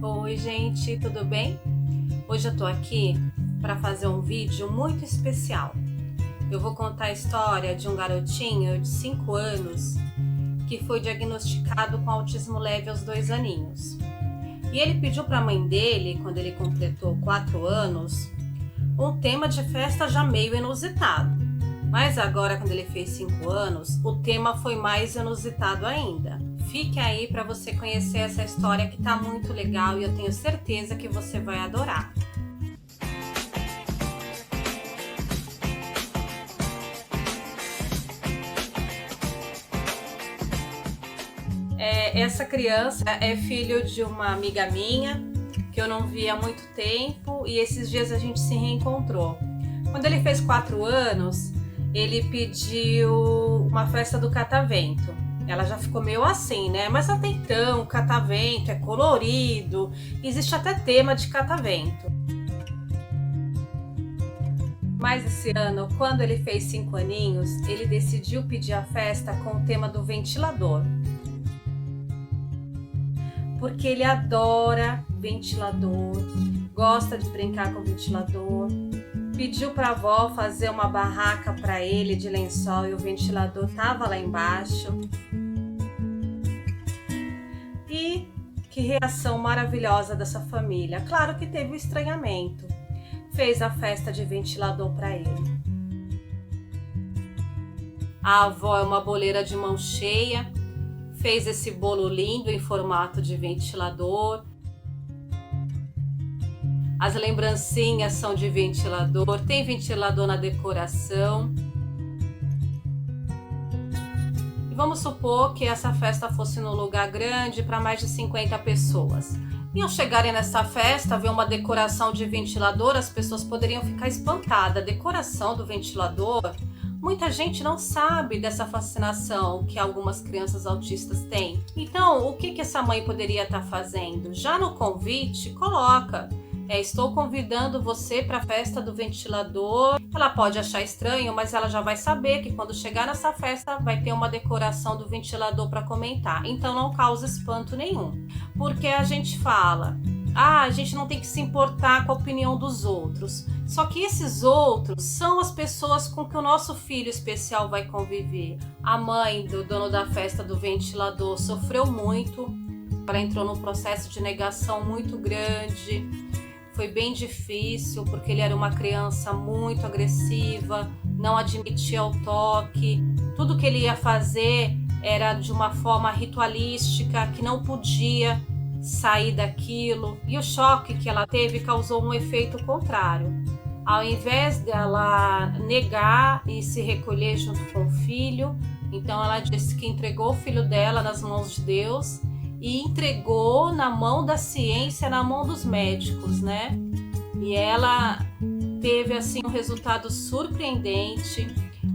Oi, gente, tudo bem? Hoje eu tô aqui para fazer um vídeo muito especial. Eu vou contar a história de um garotinho de 5 anos que foi diagnosticado com autismo leve aos 2 aninhos. E ele pediu para a mãe dele, quando ele completou 4 anos, um tema de festa já meio inusitado. Mas agora, quando ele fez 5 anos, o tema foi mais inusitado ainda. Fique aí para você conhecer essa história que tá muito legal e eu tenho certeza que você vai adorar. Essa criança é filho de uma amiga minha que eu não vi há muito tempo e esses dias a gente se reencontrou. Quando ele fez 4 anos, ele pediu uma festa do catavento. Ela já ficou meio assim, né? Mas até então, o catavento é colorido, existe até tema de catavento. Mas esse ano, quando ele fez 5 aninhos, ele decidiu pedir a festa com o tema do ventilador. Porque ele adora ventilador, gosta de brincar com ventilador. Pediu para a avó fazer uma barraca para ele de lençol e o ventilador estava lá embaixo. E que reação maravilhosa dessa família. Claro que teve um estranhamento. Fez a festa de ventilador para ele. A avó é uma boleira de mão cheia. Fez esse bolo lindo em formato de ventilador. As lembrancinhas são de ventilador, tem ventilador na decoração. E vamos supor que essa festa fosse num lugar grande para mais de 50 pessoas. E ao chegarem nessa festa, ver uma decoração de ventilador, as pessoas poderiam ficar espantadas. A decoração do ventilador, muita gente não sabe dessa fascinação que algumas crianças autistas têm. Então, o que essa mãe poderia estar fazendo? Já no convite, coloca: estou convidando você para a festa do ventilador. Ela pode achar estranho, mas ela já vai saber que quando chegar nessa festa vai ter uma decoração do ventilador para comentar. Então não causa espanto nenhum. Porque a gente fala: a gente não tem que se importar com a opinião dos outros. Só que esses outros são as pessoas com que o nosso filho especial vai conviver. A mãe do dono da festa do ventilador sofreu muito. Ela entrou num processo de negação muito grande. Foi bem difícil, porque ele era uma criança muito agressiva, não admitia o toque. Tudo que ele ia fazer era de uma forma ritualística, que não podia sair daquilo. E o choque que ela teve causou um efeito contrário. Ao invés dela negar e se recolher junto com o filho, então ela disse que entregou o filho dela nas mãos de Deus e entregou na mão da ciência, na mão dos médicos, né? E ela teve assim um resultado surpreendente.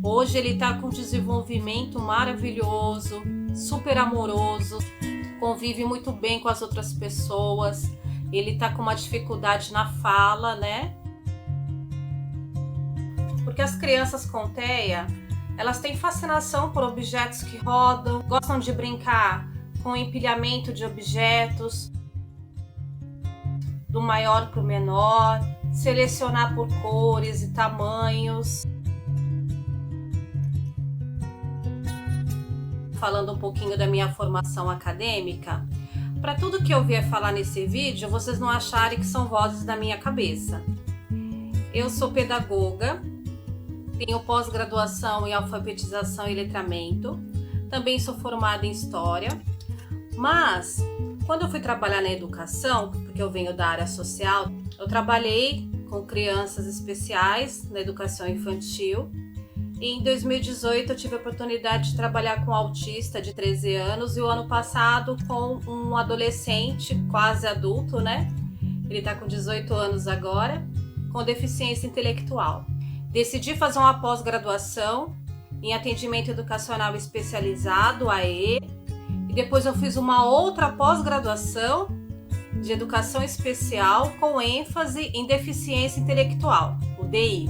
Hoje ele está com um desenvolvimento maravilhoso, super amoroso, convive muito bem com as outras pessoas. Ele está com uma dificuldade na fala, né? Porque as crianças com TEA, elas têm fascinação por objetos que rodam, gostam de brincar com empilhamento de objetos, do maior para o menor, selecionar por cores e tamanhos. Falando um pouquinho da minha formação acadêmica, para tudo que eu vier falar nesse vídeo, vocês não acharem que são vozes da minha cabeça. Eu sou pedagoga, tenho pós-graduação em alfabetização e letramento, também sou formada em História. Mas, quando eu fui trabalhar na educação, porque eu venho da área social, eu trabalhei com crianças especiais na educação infantil. E em 2018 eu tive a oportunidade de trabalhar com um autista de 13 anos e o ano passado com um adolescente, quase adulto, né? Ele está com 18 anos agora, com deficiência intelectual. Decidi fazer uma pós-graduação em atendimento educacional especializado, AE, e depois eu fiz uma outra pós-graduação de educação especial com ênfase em deficiência intelectual, o DI.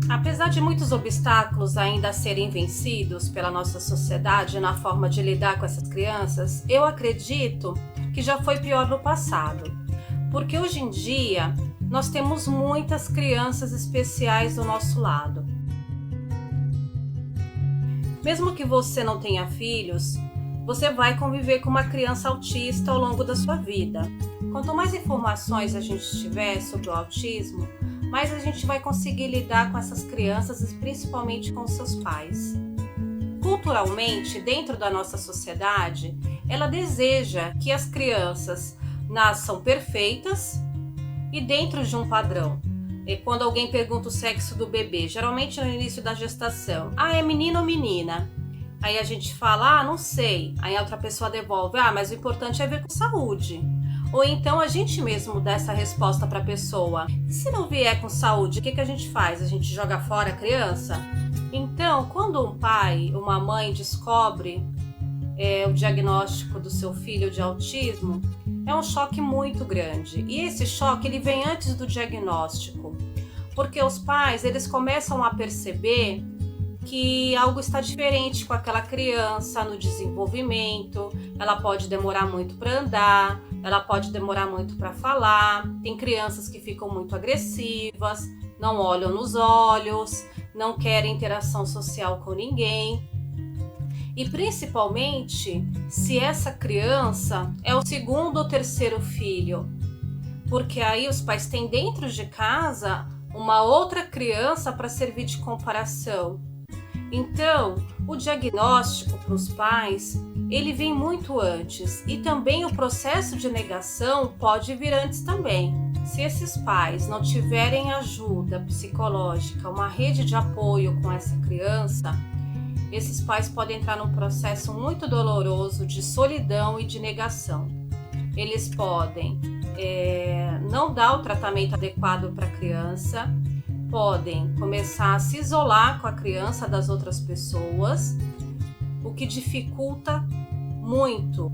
Apesar de muitos obstáculos ainda a serem vencidos pela nossa sociedade na forma de lidar com essas crianças, eu acredito que já foi pior no passado. Porque hoje em dia nós temos muitas crianças especiais do nosso lado. Mesmo que você não tenha filhos, você vai conviver com uma criança autista ao longo da sua vida. Quanto mais informações a gente tiver sobre o autismo, mais a gente vai conseguir lidar com essas crianças e principalmente com seus pais. Culturalmente, dentro da nossa sociedade, ela deseja que as crianças nasçam perfeitas e dentro de um padrão. E quando alguém pergunta o sexo do bebê, geralmente no início da gestação, é menino ou menina? Aí a gente fala, não sei. Aí a outra pessoa devolve, mas o importante é ver com saúde. Ou então a gente mesmo dá essa resposta para a pessoa. E se não vier com saúde, o que a gente faz? A gente joga fora a criança? Então, quando um pai, uma mãe descobre o diagnóstico do seu filho de autismo, é um choque muito grande. E esse choque ele vem antes do diagnóstico, porque os pais eles começam a perceber que algo está diferente com aquela criança no desenvolvimento. Ela pode demorar muito para andar, ela pode demorar muito para falar. Tem crianças que ficam muito agressivas, não olham nos olhos, não querem interação social com ninguém. E principalmente se essa criança é o segundo ou terceiro filho, porque aí os pais têm dentro de casa uma outra criança para servir de comparação. Então, o diagnóstico para os pais, ele vem muito antes e também o processo de negação pode vir antes também. Se esses pais não tiverem ajuda psicológica, uma rede de apoio com essa criança, esses pais podem entrar num processo muito doloroso de solidão e de negação. Eles podem não dar o tratamento adequado para a criança, podem começar a se isolar com a criança das outras pessoas, o que dificulta muito.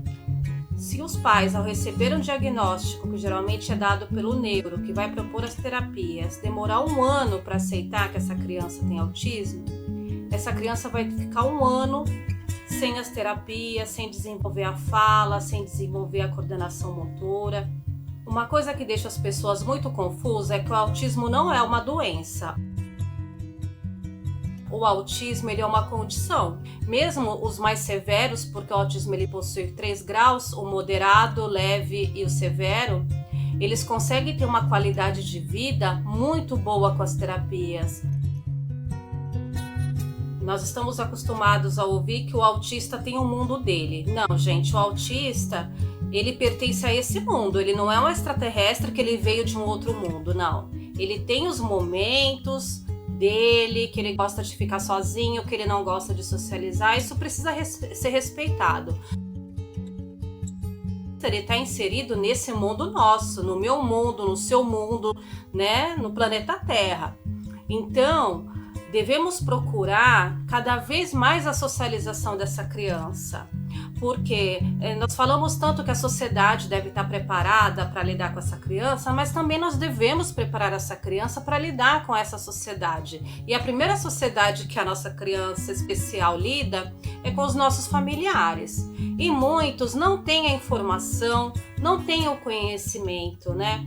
Se os pais, ao receber um diagnóstico, que geralmente é dado pelo neuro, que vai propor as terapias, demorar 1 ano para aceitar que essa criança tem autismo, essa criança vai ficar 1 ano sem as terapias, sem desenvolver a fala, sem desenvolver a coordenação motora. Uma coisa que deixa as pessoas muito confusas é que o autismo não é uma doença. O autismo ele é uma condição. Mesmo os mais severos, porque o autismo ele possui 3 graus, o moderado, o leve e o severo, eles conseguem ter uma qualidade de vida muito boa com as terapias. Nós estamos acostumados a ouvir que o autista tem um mundo dele. Não, gente, o autista, ele pertence a esse mundo. Ele não é um extraterrestre que ele veio de um outro mundo, não. Ele tem os momentos dele, que ele gosta de ficar sozinho, que ele não gosta de socializar. Isso precisa ser respeitado. Ele está inserido nesse mundo nosso, no meu mundo, no seu mundo, né? No planeta Terra. Então, devemos procurar cada vez mais a socialização dessa criança, porque nós falamos tanto que a sociedade deve estar preparada para lidar com essa criança, mas também nós devemos preparar essa criança para lidar com essa sociedade. E a primeira sociedade que a nossa criança especial lida é com os nossos familiares. E muitos não têm a informação, não têm o conhecimento, né?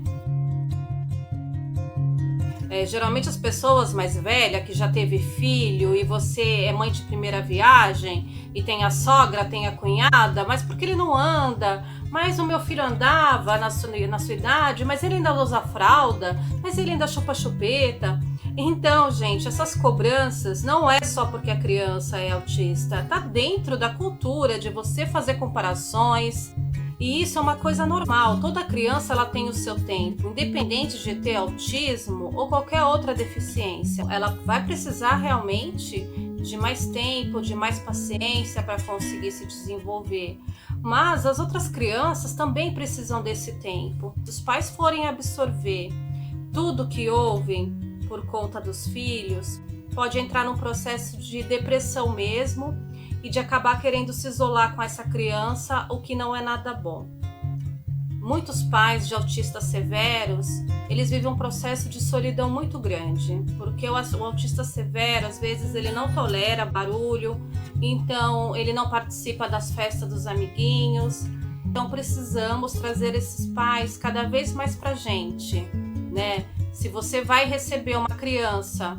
Geralmente as pessoas mais velhas que já teve filho e você é mãe de primeira viagem e tem a sogra, tem a cunhada, mas por que ele não anda? Mas o meu filho andava na sua idade, mas ele ainda usa fralda, mas ele ainda chupa chupeta. Então, gente, essas cobranças não é só porque a criança é autista, tá dentro da cultura de você fazer comparações. E isso é uma coisa normal, toda criança ela tem o seu tempo, independente de ter autismo ou qualquer outra deficiência. Ela vai precisar realmente de mais tempo, de mais paciência para conseguir se desenvolver. Mas as outras crianças também precisam desse tempo. Se os pais forem absorver tudo que ouvem por conta dos filhos, pode entrar num processo de depressão mesmo, e de acabar querendo se isolar com essa criança, o que não é nada bom. muitos pais de autistas severos, eles vivem um processo de solidão muito grande, porque o autista severo, às vezes, ele não tolera barulho, então ele não participa das festas dos amiguinhos. Então precisamos trazer esses pais cada vez mais pra gente, né? Se você vai receber uma criança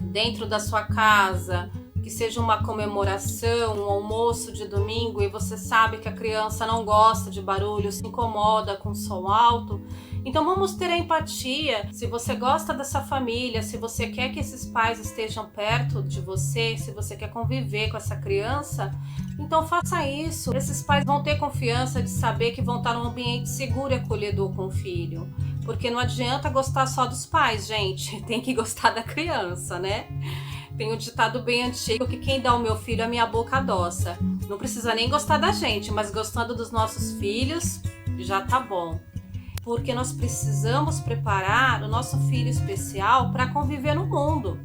dentro da sua casa, que seja uma comemoração, um almoço de domingo, e você sabe que a criança não gosta de barulho, se incomoda com som alto, então vamos ter a empatia. Se você gosta dessa família, se você quer que esses pais estejam perto de você, se você quer conviver com essa criança, então faça isso. Esses pais vão ter confiança de saber que vão estar num ambiente seguro e acolhedor com o filho. Porque não adianta gostar só dos pais, gente. Tem que gostar da criança, né? Tem um ditado bem antigo que quem dá o meu filho, a minha boca adoça. Não precisa nem gostar da gente, mas gostando dos nossos filhos, já tá bom. Porque nós precisamos preparar o nosso filho especial para conviver no mundo.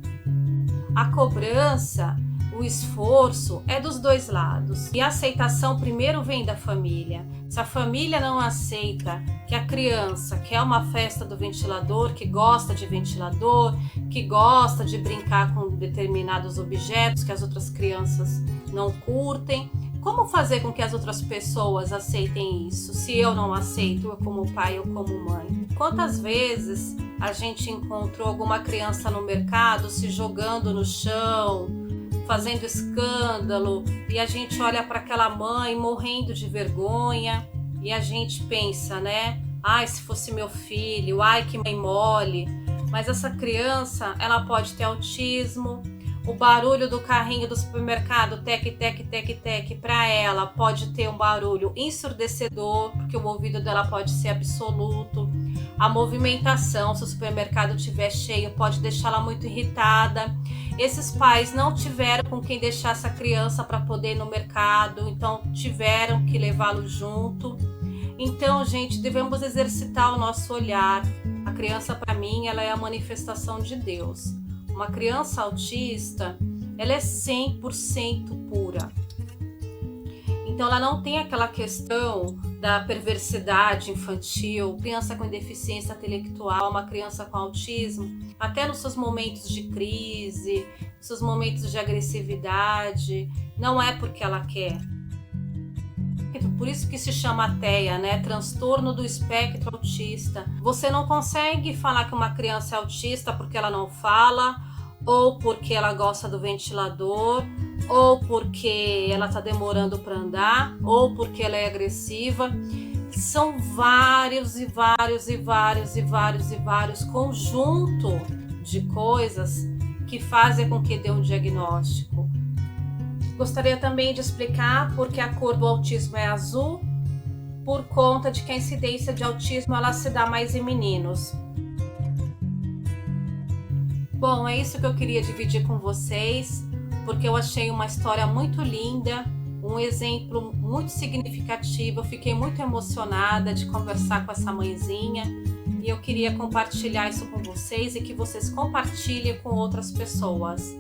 A cobrança, o esforço é dos dois lados. E a aceitação primeiro vem da família. Se a família não aceita que a criança quer uma festa do ventilador, que gosta de ventilador, que gosta de brincar com determinados objetos que as outras crianças não curtem, como fazer com que as outras pessoas aceitem isso, se eu não aceito, eu como pai ou como mãe? Quantas vezes a gente encontrou alguma criança no mercado se jogando no chão, fazendo escândalo, e a gente olha para aquela mãe morrendo de vergonha e a gente pensa, né? Ai, se fosse meu filho, ai que mãe mole. Mas essa criança, ela pode ter autismo. O barulho do carrinho do supermercado, tec, tec, tec, tec, para ela pode ter um barulho ensurdecedor, porque o ouvido dela pode ser absoluto. A movimentação, se o supermercado estiver cheio, pode deixá-la muito irritada. Esses pais não tiveram com quem deixar essa criança para poder ir no mercado, então tiveram que levá-lo junto. Então, gente, devemos exercitar o nosso olhar. A criança, para mim, ela é a manifestação de Deus. Uma criança autista, ela é 100% pura. Então ela não tem aquela questão da perversidade infantil, criança com deficiência intelectual, uma criança com autismo, até nos seus momentos de crise, nos seus momentos de agressividade, não é porque ela quer. Por isso que se chama TEA, né? Transtorno do espectro autista. Você não consegue falar que uma criança é autista porque ela não fala, ou porque ela gosta do ventilador, ou porque ela está demorando para andar, ou porque ela é agressiva. São vários e vários e vários e vários e vários conjuntos de coisas que fazem com que dê um diagnóstico. Gostaria também de explicar por que a cor do autismo é azul, por conta de que a incidência de autismo ela se dá mais em meninos. Bom, é isso que eu queria dividir com vocês, porque eu achei uma história muito linda, um exemplo muito significativo. Eu fiquei muito emocionada de conversar com essa mãezinha e eu queria compartilhar isso com vocês e que vocês compartilhem com outras pessoas,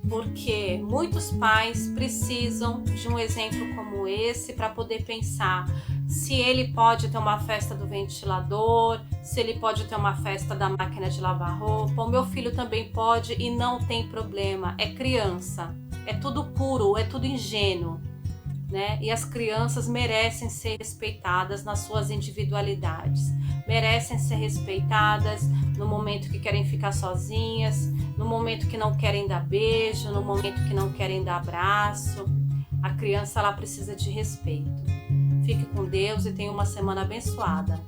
porque muitos pais precisam de um exemplo como esse para poder pensar se ele pode ter uma festa do ventilador, se ele pode ter uma festa da máquina de lavar roupa. O meu filho também pode e não tem problema, é criança, é tudo puro, é tudo ingênuo, né? E as crianças merecem ser respeitadas nas suas individualidades, merecem ser respeitadas no momento que querem ficar sozinhas, no momento que não querem dar beijo, no momento que não querem dar abraço. A criança ela precisa de respeito. Fique com Deus e tenha uma semana abençoada.